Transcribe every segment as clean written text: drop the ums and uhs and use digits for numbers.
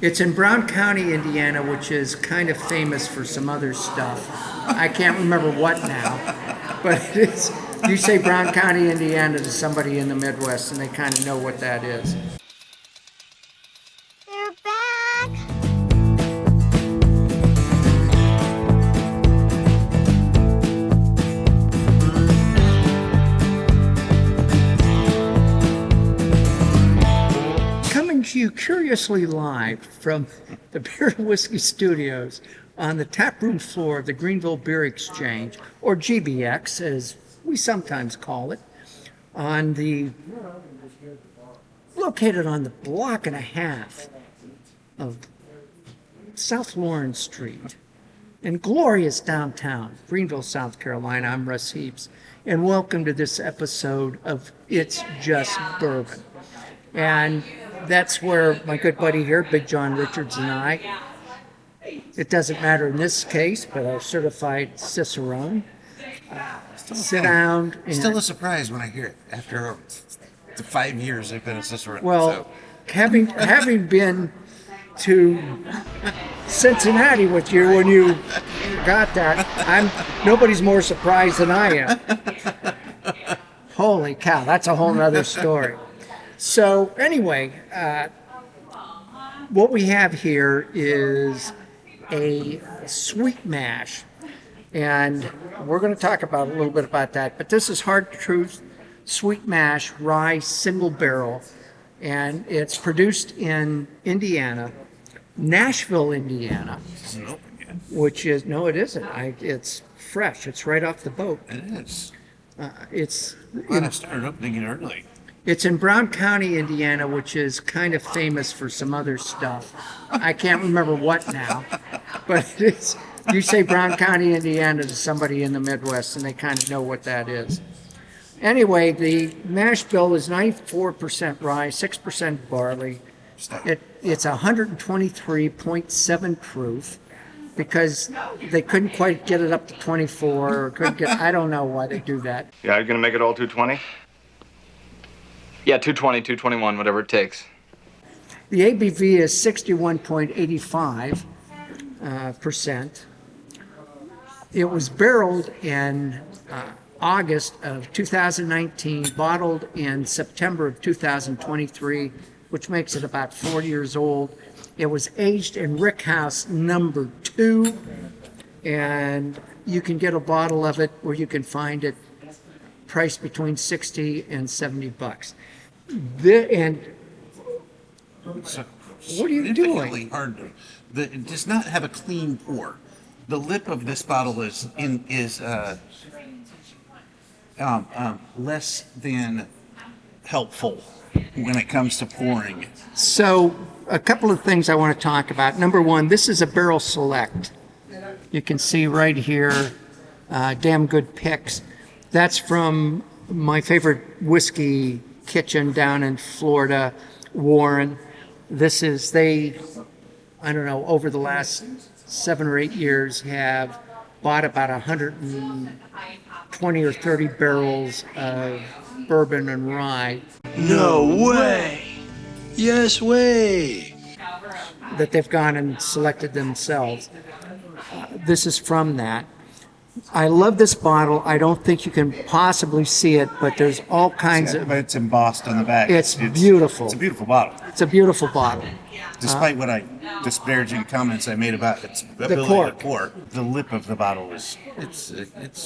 It's in Brown County, Indiana, which is kind of famous for some other stuff. I can't remember what now, but it's, you say Brown County, Indiana to somebody in the Midwest, and they kind of know what that is. They're back! Coming to you curiously live from the Beer and Whiskey Studios on the taproom floor of the Greenville Beer Exchange, or GBX as we sometimes call it, located on the block and a half of South Lawrence Street in glorious downtown Greenville, South Carolina. I'm Russ Heaps, and welcome to this episode of It's Just Bourbon. And that's where my good buddy here, Big John Richards, and I, it doesn't matter in this case, but our certified Cicerone, sit down. And, still a surprise when I hear it after the 5 years I've been a Cicerone. well, having been to Cincinnati with you when you got that, nobody's more surprised than I am. Holy cow, that's a whole nother story. So anyway, what we have here is a sweet mash, and we're going to talk about a little bit about that. But this is Hard Truth Sweet Mash Rye Single Barrel, and it's produced in Indiana, Nashville, Indiana, which is it isn't. It's fresh. It's right off the boat. It is. It's I started opening it early. It's in Brown County, Indiana, which is kind of famous for some other stuff. I can't remember what now, but it's, you say Brown County, Indiana to somebody in the Midwest, and they kind of know what that is. Anyway, the mash bill is 94% rye, 6% barley. It's 123.7 proof because they couldn't quite get it up to 24, or couldn't get, I don't know why they do that. Yeah, you're gonna make it all 220? Yeah, 220, 221, whatever it takes. The ABV is 61.85%. It was barreled in August of 2019, bottled in September of 2023, which makes it about 4 years old. It was aged in Rickhouse number 2, and you can get a bottle of it where you can find it priced between 60 and 70 bucks. And So, what are you doing? Hard to, it does not have a clean pour. The lip of this bottle is less than helpful when it comes to pouring. So a couple of things I want to talk about. Number one, this is a barrel select. You can see right here, damn good picks. That's from my favorite whiskey kitchen down in Florida, Warren. This is, I don't know, over the last 7 or 8 years have bought about 120 or 30 barrels of bourbon and rye. No way! Yes way! That they've gone and selected themselves. This is from that. I love this bottle. I don't think you can possibly see it, but there's all kinds of... But it's embossed on the back. It's beautiful. It's a beautiful bottle. It's a beautiful bottle. Despite what disparaging comments I made about its ability cork. to pour, the lip of the bottle is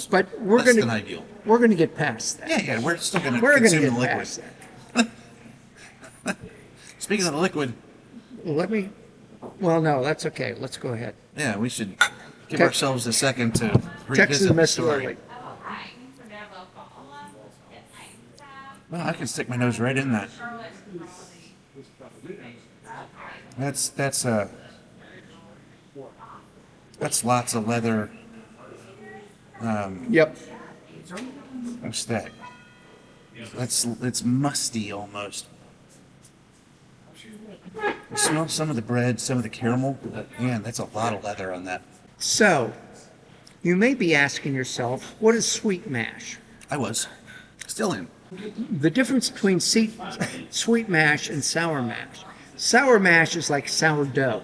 But we're less than ideal. We're going to get past that. Yeah, we're still going to We're going to consume get the liquid. past that. Speaking of the liquid, Well, no, that's okay. Let's go ahead. yeah, we should give Tex- ourselves a second to Texas revisit the Miss story. Lily. Well, I can stick my nose right in that. That's lots of leather. Yep. What's that? It's musty almost. You smell some of the bread, some of the caramel. Man, that's a lot of leather on that. So, you may be asking yourself, what is sweet mash? I was. Still in. The difference between sweet mash and sour mash. Sour mash is like sourdough.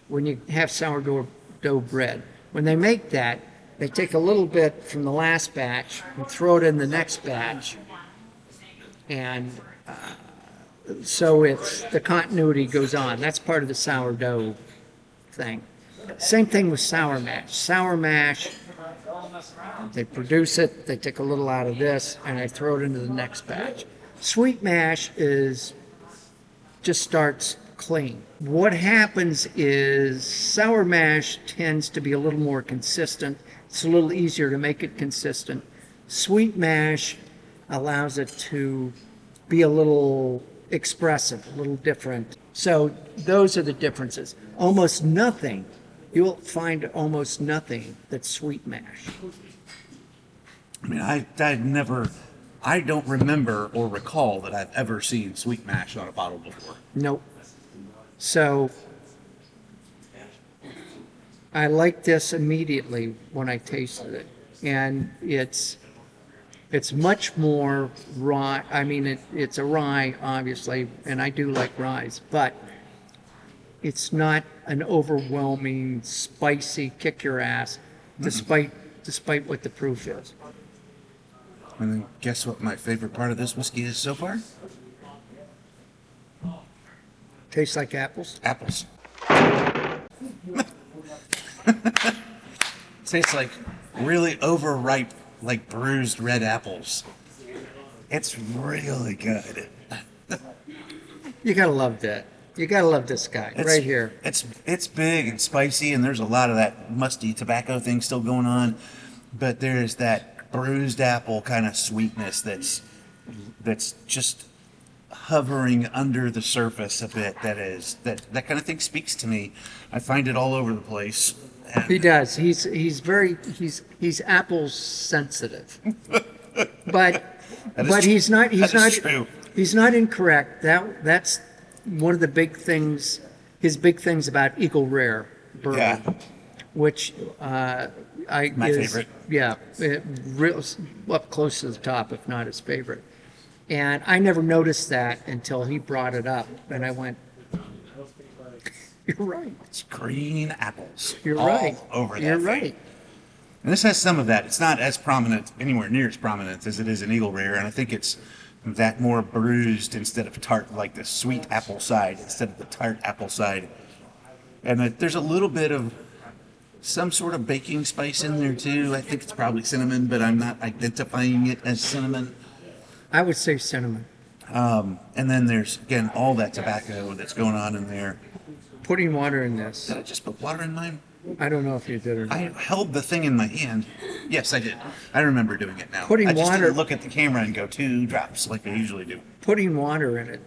When you have sourdough bread, when they make that, they take a little bit from the last batch and throw it in the next batch, and so it's the continuity goes on. That's part of the sourdough thing. Same thing with sour mash. Sour mash, they produce it, they take a little out of this, and they throw it into the next batch. Sweet mash is just starts clean. What happens is sour mash tends to be a little more consistent. It's a little easier to make it consistent. Sweet mash allows it to be a little expressive, a little different. So those are the differences. Almost nothing, you'll find almost nothing that's sweet mash. I mean, I don't remember or recall that I've ever seen sweet mash on a bottle before. Nope. So I liked this immediately when I tasted it. And it's much more rye. I mean, it's a rye, obviously, and I do like ryes, but it's not an overwhelming, spicy, kick your ass, despite what the proof is. And then guess what my favorite part of this whiskey is so far? Tastes like apples. Apples. Tastes like really overripe, like bruised red apples. It's really good. You gotta love that. You gotta love this guy right here. It's big and spicy, and there's a lot of that musty tobacco thing still going on, but there's that bruised apple kind of sweetness that's just hovering under the surface a bit. That kind of thing speaks to me. I find it all over the place. And He does. He's apple sensitive, but he's not. He's that not. is true. He's not incorrect. That's one of the big things. His big things about Eagle Rare bourbon, Yeah. which My is, favorite. Yeah, real up close to the top, if not his favorite. And I never noticed that until he brought it up, and I went, "You're right. It's green apples. You're all right. over that You're thing. right." And this has some of that. It's not as prominent, anywhere near as prominent as it is in Eagle Rare, and I think it's that more bruised instead of tart, like the sweet apple side instead of the tart apple side. And there's a little bit of some sort of baking spice in there too. I think it's probably cinnamon, but I'm not identifying it as cinnamon. I would say cinnamon. And then there's, again, all that tobacco that's going on in there. Putting water in this. Did I just put water in mine? I don't know if you did or not. I held the thing in my hand. Yes, I did. I remember doing it now. Putting I just water- didn't look at the camera and go 2 drops like I usually do. Putting water in it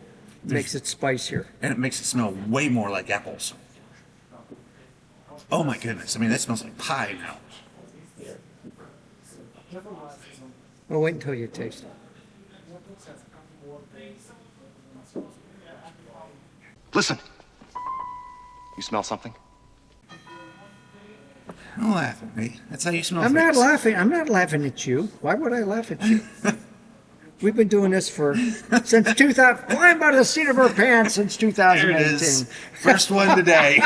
makes it spicier. And it makes it smell way more like apples. Oh my goodness. I mean, that smells like pie now. Well, wait until you taste it. Listen. You smell something? Don't laugh at me. That's how you smell I'm not things. laughing. I'm not laughing at you. Why would I laugh at you? We've been doing this since 2000. Climb out of the seat of our pants since There it 2018. is. First one today.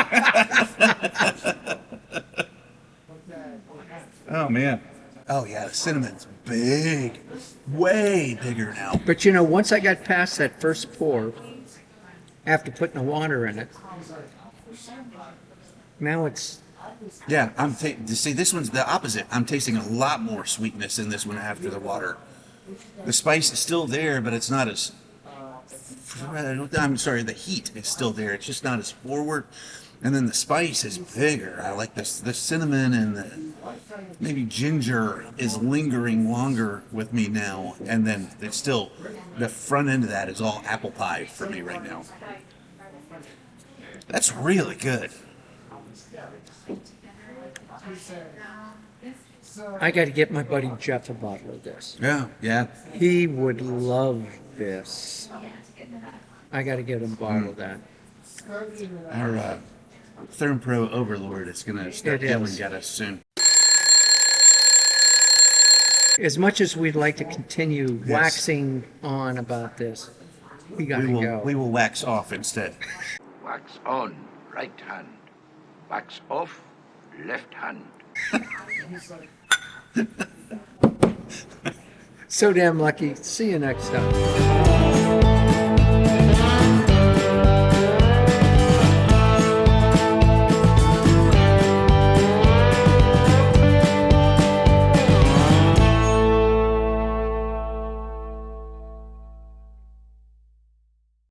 Oh, man. Oh, yeah. The cinnamon's big. Way bigger now. But once I got past that first pour, after putting the water in it, now it's Yeah, see, this one's the opposite. I'm tasting a lot more sweetness in this one after the water. The spice is still there, but it's not as. I'm sorry, the heat is still there. It's just not as forward. And then the spice is bigger. I like this. The cinnamon and the maybe ginger is lingering longer with me now. And then it's still, the front end of that is all apple pie for me right now. That's really good. I got to get my buddy Jeff a bottle of this. Yeah, yeah. He would love this. I got to get him a bottle of that. Our Therm Pro Overlord is going to start It yelling is. at us soon. As much as we'd like to continue waxing on about this, We gotta go. We will wax off instead. Wax on, right hand. Wax off, left hand. So damn lucky. See you next time.